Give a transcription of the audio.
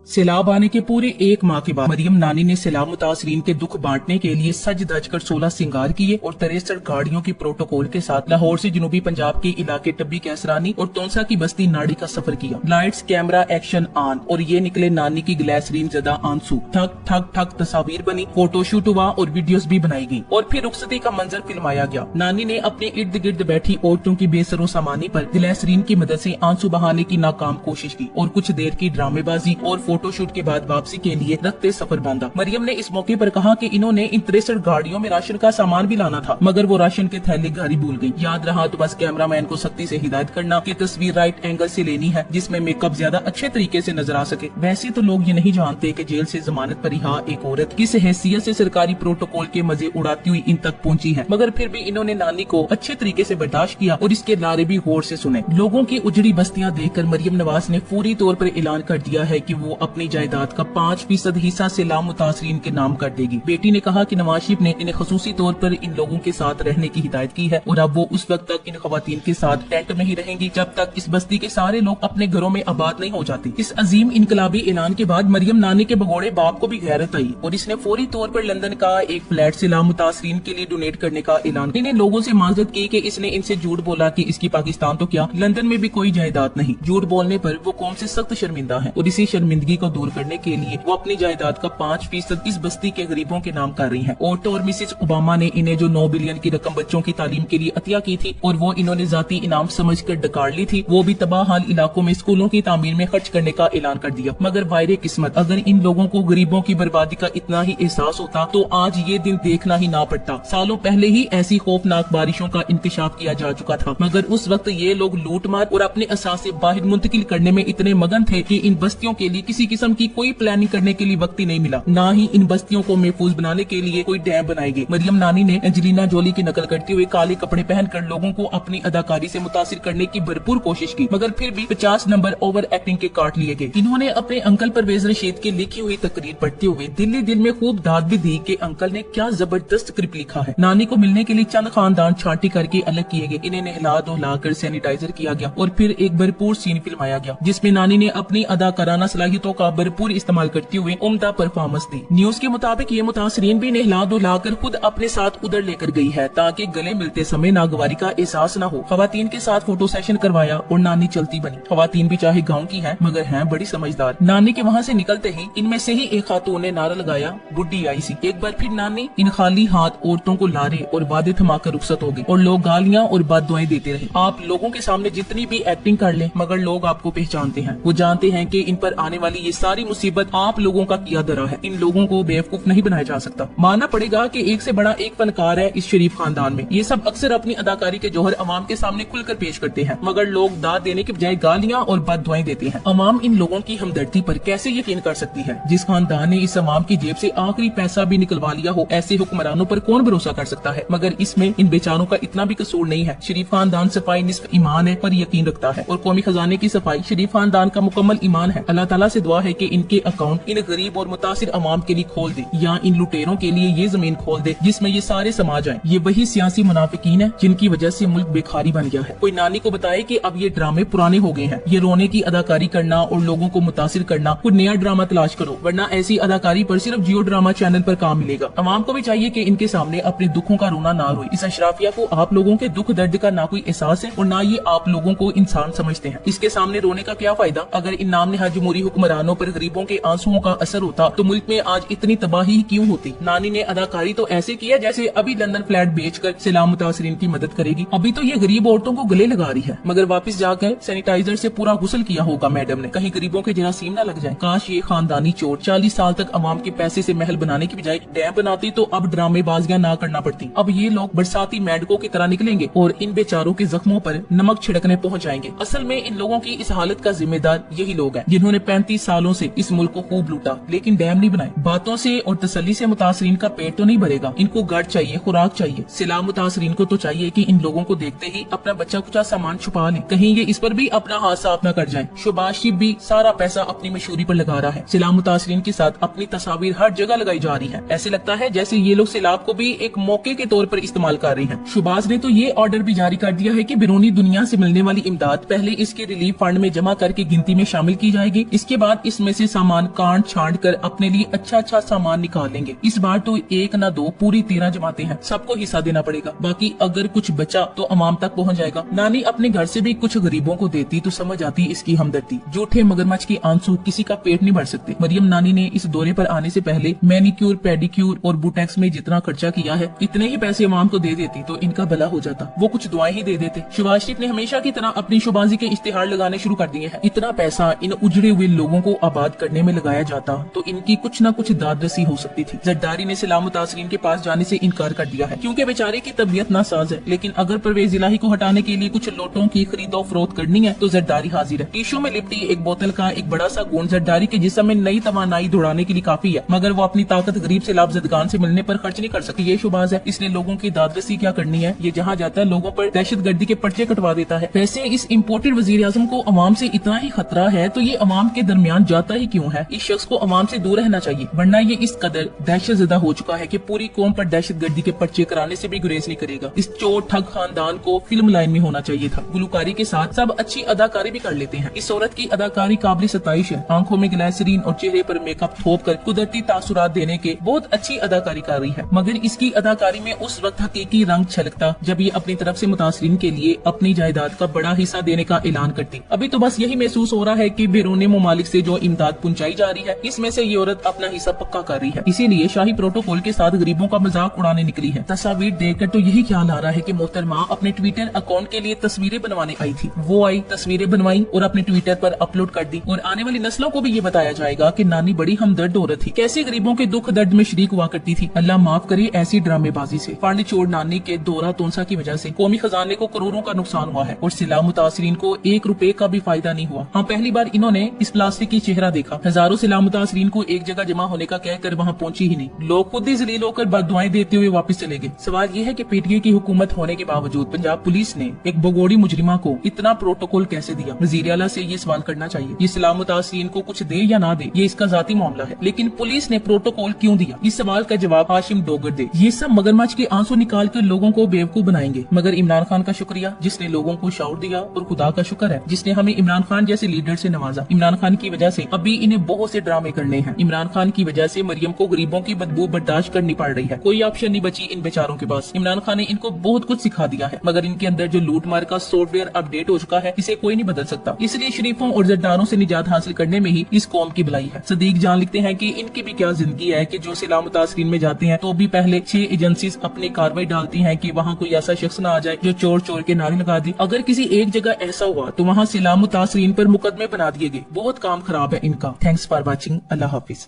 सैलाब आने के पूरे एक माह के बाद मरियम नानी ने सैलाब मुतासरीन के दुख बांटने के लिए सज धज कर 16 सिंगार किए और 63 गाड़ियों की प्रोटोकॉल के साथ लाहौर से जनूबी पंजाब के इलाके टब्बी कैसरानी और तोंसा की बस्ती नाड़ी का सफर किया। लाइट्स, कैमरा, एक्शन ऑन और ये निकले नानी की ग्लैसरीन जदा आंसू। ठक ठक ठक तस्वीर बनी, फोटोशूट हुआ और वीडियोस भी बनाई गई और फिर रुखसती का मंजर फिल्माया गया। नानी ने अपने इर्द गिर्द बैठी औरतों की बेसरो सामानी पर ग्लैसरीन की मदद से आंसू बहाने की नाकाम कोशिश की और कुछ देर की ड्रामेबाजी और फोटोशूट के बाद वापसी के लिए रखते सफर बांधा। मरियम ने इस मौके पर कहा कि इन्होंने इन 63 गाड़ियों में राशन का सामान भी लाना था, मगर वो राशन के थैले घर ही भूल गई। याद रहा तो बस कैमरामैन को सख्ती से हिदायत करना कि तस्वीर राइट एंगल से लेनी है जिसमें मेकअप ज्यादा अच्छे तरीके से नजर आ सके। वैसे तो लोग ये नहीं जानते कि जेल से जमानत पर रिहा एक औरत किस हैसियत से सरकारी प्रोटोकॉल के मजे उड़ाती हुई इन तक पहुंची है, मगर फिर भी इन्होंने नानी को अच्छे तरीके से बर्दाश्त किया और इसके लारे भी गौर से सुने। लोगों की उजड़ी बस्तियां देखकर मरियम नवाज ने फौरी तौर पर ऐलान कर दिया है कि वो अपनी जायदाद का 5% हिस्सा सैलाब मुतासरीन के नाम कर देगी। बेटी ने कहा कि नवाज शरीफ ने इन्हें खसूसी तौर पर इन लोगों के साथ रहने की हिदायत की है और अब वो उस वक्त तक इन खवातीन के साथ टेंट में ही रहेंगी जब तक इस बस्ती के सारे लोग अपने घरों में आबाद नहीं हो जाते। इस अजीम इनकलाबी ऐलान के बाद मरियम नानी के भगोड़े बाप को भी गैरत आई और इसने फौरी तौर पर लंदन का एक फ्लैट सैलाब मुतासरीन के लिए डोनेट करने का ऐलान किया। इन्हें लोगों से माजरत की कि इसने इनसे झूठ बोला कि इसकी पाकिस्तान तो क्या लंदन में भी कोई जायदाद नहीं। झूठ बोलने पर वो कौम से सख्त शर्मिंदा है और इसी शर्मिंदगी को दूर करने के लिए वो अपनी जायदाद का 5% इस बस्ती के गरीबों के नाम कर रही हैं। ओटो और मिसेस ओबामा ने इन्हें जो 9 बिलियन की रकम बच्चों की तालीम के लिए अतिया की थी और वो इन्होंने जाती इनाम समझकर डकार ली थी, वो भी तबाह हाल इलाकों में स्कूलों की तामीर में खर्च करने का ऐलान कर दिया। मगर वायरे किस्मत, अगर इन लोगों को गरीबों की बर्बादी का इतना ही एहसास होता तो आज ये दिन देखना ही ना पड़ता। सालों पहले ही ऐसी खौफनाक बारिशों का इंकशाफ किया जा चुका था, मगर उस वक्त ये लोग लूट मार और अपने असासे बाहर मुंतकिल करने में इतने मगन थे कि इन बस्तियों के लिए किसी किस्म की कोई प्लानिंग करने के लिए वक्त ही नहीं मिला, ना ही इन बस्तियों को महफूज बनाने के लिए कोई डैम बनाए गए। मरियम नानी ने एंजेलिना जोली की नकल करते हुए काले कपड़े पहनकर लोगों को अपनी अदाकारी से मुतासिर करने की भरपूर कोशिश की, मगर फिर भी 50 नंबर ओवर एक्टिंग के काट लिए गए। इन्होंने अपने अंकल परवेज रशीद की लिखी हुई तकरीर पढ़ते हुए दिल्ली दिल में खूब दाद भी दी कि अंकल ने क्या जबरदस्त स्क्रिप्ट लिखा है। नानी को मिलने के लिए चंद खानदान छांटी करके अलग किए गए, इन्हें नहला धुला कर सैनिटाइजर किया गया और फिर एक भरपूर सीन फिल्माया गया जिसमें नानी ने अपनी अदाकाराना सलाहियतों का भरपूर इस्तेमाल करते हुए उम्दा परफॉर्मेंस दी। न्यूज के मुताबिक ये मुतासरीन भी नहला धुला कर खुद अपने साथ उधर लेकर गई है ताकि गले मिलते समय नागवारी का एहसास न हो। खवातीन के साथ फोटो सेशन करवाया और नानी चलती बनी। खवातीन भी चाहे गाँव की है मगर है बड़ी समझदार। नानी के वहाँ से निकलते ही इनमें से ही एक खातून ने नारा लगाया, बुड्ढी आई सी। एक बार फिर नानी इन खाली हाथ औरतों को लारे और वादे थमाकर रुखसत हो गई और लोग गालियाँ और बददुआएं देते रहे। आप लोगों के सामने जितनी भी एक्टिंग कर लें मगर लोग आपको पहचानते हैं, वो जानते हैं कि इन पर आने वाली ये सारी मुसीबत आप लोगों का किया धरा है। इन लोगों को बेवकूफ नहीं बनाया जा सकता। मानना पड़ेगा कि एक से बड़ा एक फनकार है इस शरीफ खानदान में। ये सब अक्सर अपनी अदाकारी के जौहर अवाम के सामने खुलकर पेश करते हैं, मगर लोग दाद देने के बजाय गालियाँ और बददुआएं देते हैं। अवाम इन लोगों की हमदर्दी पर कैसे यकीन कर सकती है? जिस खानदान ने इस अवाम की जेब से आखिरी पैसा भी निकलवा लिया हो, ऐसे हुक्मरानों पर कौन भरोसा कर सकता है? मगर इसमें इन बेचारों का इतना भी कसूर नहीं है। शरीफ खानदान सफाई निस्फ ईमान है पर यकीन रखता है और कौमी खजाने की सफाई शरीफ खानदान का मुकम्मल ईमान है। अल्लाह ताला से दुआ है कि इनके अकाउंट इन गरीब और मुतासिर अवाम के लिए खोल दे या इन लुटेरों के लिए ये जमीन खोल दे जिसमें ये सारे समा जाएं। ये वही सियासी मुनाफिकीन है जिनकी वजह से मुल्क बेखारी बन गया है। कोई नानी को बताए कि अब ये ड्रामे पुराने हो गए हैं, ये रोने की अदाकारी करना और लोगों को मुतासिर करना, कोई नया ड्रामा तलाश करो वरना ऐसी अदाकारी पर सिर्फ जियो ड्रामा चैनल पर काम मिलेगा। अवाम को भी चाहिए कि इनके सामने अपने दुखों का रोना ना रोए। इस अशराफिया को आप लोगों के दुख दर्द का ना कोई एहसास है और ना ये आप लोगों को इंसान समझते हैं। इसके सामने रोने का क्या फायदा? अगर इन नाम नहाद जमहूरी हुक्मरानों पर गरीबों के आंसुओं का असर होता तो मुल्क में आज इतनी तबाही क्यों होती? नानी ने अदाकारी तो ऐसे किया जैसे अभी लंदन फ्लैट बेचकर सैलाब मुतासरीन की मदद करेगी। अभी तो ये गरीब औरतों को गले लगा रही है, मगर वापस जाकर सैनिटाइजर से पूरा गुस्ल किया होगा मैडम ने, कहीं गरीबों के जरासीम न लग जाए। काश ये खानदानी चोर 40 साल तक अवाम के पैसे से महल बनाने की बजाय डैम बनाती तो अब ड्रामेबाजियां ना करना पड़ती। अब ये लोग बरसाती मेंढकों की तरह निकलेंगे और इन बेचारों के जख्मों पर नमक छिड़कने पहुंच जाएंगे। असल में इन लोगों की इस हालत का जिम्मेदार यही लोग हैं जिन्होंने 35 सालों से इस मुल्क को खूब लूटा लेकिन डैम नहीं बनाए। बातों से और तसल्ली से मुतासरीन का पेट तो नहीं भरेगा, इनको गार्ड चाहिए, खुराक चाहिए। सैलाब मुतासरीन को तो चाहिए कि इन लोगों को देखते ही अपना बच्चा कुचा सामान छुपा ले, कहीं ये इस पर भी अपना हाथ साफ न कर जाए। शहबाज शरीफ भी सारा पैसा अपनी मशहूरी पर लगा रहा है। सैलाब मुतासरीन के साथ अपनी तस्वीर हर जगह लगाई जा रही है। ऐसे लगता है जैसे ये लोग सैलाब को भी एक मौके के तौर पर इस्तेमाल कर रही हैं। शहबाज ने तो ये ऑर्डर भी जारी कर दिया है कि बैरूनी दुनिया से मिलने वाली इमदाद पहले इसके रिलीफ फंड में जमा करके गिनती में शामिल की जाएगी। इसके बाद बाद इसमें से सामान काट छांट कर अपने लिए अच्छा सामान निकाल लेंगे। इस बार तो एक ना दो पूरी 13 जमाते हैं, सबको हिस्सा देना पड़ेगा। बाकी अगर कुछ बचा तो अवाम तक पहुंच जाएगा। नानी अपने घर से भी कुछ गरीबों को देती तो समझ आती इसकी हमदर्दी। झूठे मगरमच्छ के आंसू किसी का पेट नहीं भर सकते। मरियम नानी ने इस दौरे पर आने से पहले मैनिक्योर, पेडिक्योर और बुटेक्स में जितना खर्चा किया है इतने ही पैसे अवाम को दे देती तो इनका भला हो जाता। वो कुछ दुआएं ही दे देते। शहबाज शरीफ ने हमेशा की तरह अपनी शोबाजी के इश्तिहार लगाने शुरू कर दिए हैं। इतना पैसा इन उजड़े हुए लोगों को आबाद करने में लगाया जाता तो इनकी कुछ न कुछ दाद रसी हो सकती थी। जरदारी ने सलाम मुतासरीन के पास जाने से इनकार कर दिया है क्योंकि बेचारे की तबीयत नासाज है। लेकिन अगर परवेज इलाही को हटाने के लिए कुछ लोटों की खरीदो फरोख्त करनी है तो जरदारी हाजिर है। टिश्यू में लिपटी एक बोतल का एक बड़ा सा गुण जरदारी के जिस्म में नई तवानाई दौड़ाने के लिए काफी है, मगर वो अपनी ताकत गरीब से लाभजदगान से मिलने पर खर्च नहीं कर सकती। ये शुबाज है, इसलिए लोगों की दाद रसी क्या करनी है। ये जहाँ जाता है लोगों पर दहशत गर्दी के पर्चे कटवा देता है। वैसे इस इम्पोर्टेड वजीर आजम को अवाम से इतना ही खतरा है तो ये अवाम के दरमियान जाता ही क्यों है। इस शख्स को अवाम से दूर रहना चाहिए, वरना ये इस कदर दहशत ज़दा हो चुका है कि पूरी कौम पर दहशत गर्दी के पर्चे कराने से भी गुरेज नहीं करेगा। इस चोर ठग खानदान को फिल्म लाइन में होना चाहिए था। गुलकारी के साथ सब अच्छी अदाकारी भी कर लेते हैं। इस औरत की अदाकारी काबिल सताइश है। आंखों में ग्लिसरीन और चेहरे पर मेकअप थोप कर कुदरती तासुरात देने के बहुत अच्छी अदाकारी कर रही है, मगर इसकी अदाकारी में उस वक्त हकीकी रंग छलकता जब ये अपनी तरफ से मुतासरीन के लिए अपनी जायदाद का बड़ा हिस्सा देने का ऐलान करती। अभी तो बस यही महसूस हो रहा है कि बैरूनी ममालिक से जो इमदाद पहुंचाई जा रही है इसमें से ये औरत अपना हिस्सा पक्का कर रही है। इसीलिए शाही प्रोटोकॉल के साथ गरीबों का मजाक उड़ाने निकली है। तस्वीर देखकर तो यही ख्याल आ रहा है कि मोहतरमा अपने ट्विटर अकाउंट के लिए तस्वीरें बनवाने आई थी। वो आई, तस्वीरें बनवाई और अपने ट्विटर पर अपलोड कर दी और आने वाली नस्लों को भी ये बताया जाएगा कि नानी बड़ी हमदर्द औरत थी, कैसे गरीबों के दुख दर्द में शरीक हुआ करती थी। अल्लाह माफ करे ऐसी ड्रामेबाजी से। फंड छोड़ नानी के दौरा तोंसा की वजह से कौमी खजाने को करोड़ों का नुकसान हुआ है और सिला मुतासरीन को 1 रुपए का भी फायदा नहीं हुआ। हाँ, पहली बार इन्होंने इस प्लास्टिक की चेहरा देखा। हजारों सिला मुतासरीन को एक जगह जमा होने का कहकर वहाँ पहुंची ही नहीं। लोग खुद ही जलील होकर बददुआएं देते हुए वापस चले गए। सवाल ये है कि पीटीआई की हुकूमत होने के बावजूद पंजाब पुलिस ने एक भगोड़ी मुजरिमा को इतना प्रोटोकॉल कैसे दिया। वजीर आला से ये सवाल करना चाहिए। ये सिला मुतासरीन को कुछ दे या ना दे ये इसका जाती मामला है, लेकिन पुलिस ने प्रोटोकॉल क्यों दिया, इस सवाल का जवाब हाशिम डोगर दे। ये सब मगरमच्छ के आंसू निकाल कर लोगों को बेवकूफ बनाएंगे, मगर इमरान खान का शुक्रिया जिसने लोगों को शौर दिया और खुदा का शुक्र है जिसने हमें इमरान खान जैसे लीडर से नवाजा। इमरान खान की वजह से अभी इन्हें बहुत से ड्रामे करने हैं। इमरान खान की वजह से मरियम को गरीबों की बदबू बर्दाश्त करनी पड़ रही है। कोई ऑप्शन नहीं बची इन बेचारों के पास। इमरान खान ने इनको बहुत कुछ सिखा दिया है, मगर इनके अंदर जो लूट मार का सॉफ्टवेयर अपडेट हो चुका है इसे कोई नहीं बदल सकता। इसलिए शरीफों और जरदारों से निजात हासिल करने में ही इस कौम की भलाई है। सदीक जान लिखते हैं कि इनकी भी क्या जिंदगी है कि जो सिला मुतासरीन में जाते हैं तो भी पहले 6 एजेंसी अपनी कार्रवाई डालती हैं कि वहाँ कोई ऐसा शख्स ना आ जाए जो चोर चोर के नारे लगा दे। अगर किसी एक जगह ऐसा हुआ तो वहाँ सिला मुतासरीन पर मुकदमे बना दिए गए। बहुत काम खराब है इनका। Thanks for watching. Allah Hafiz.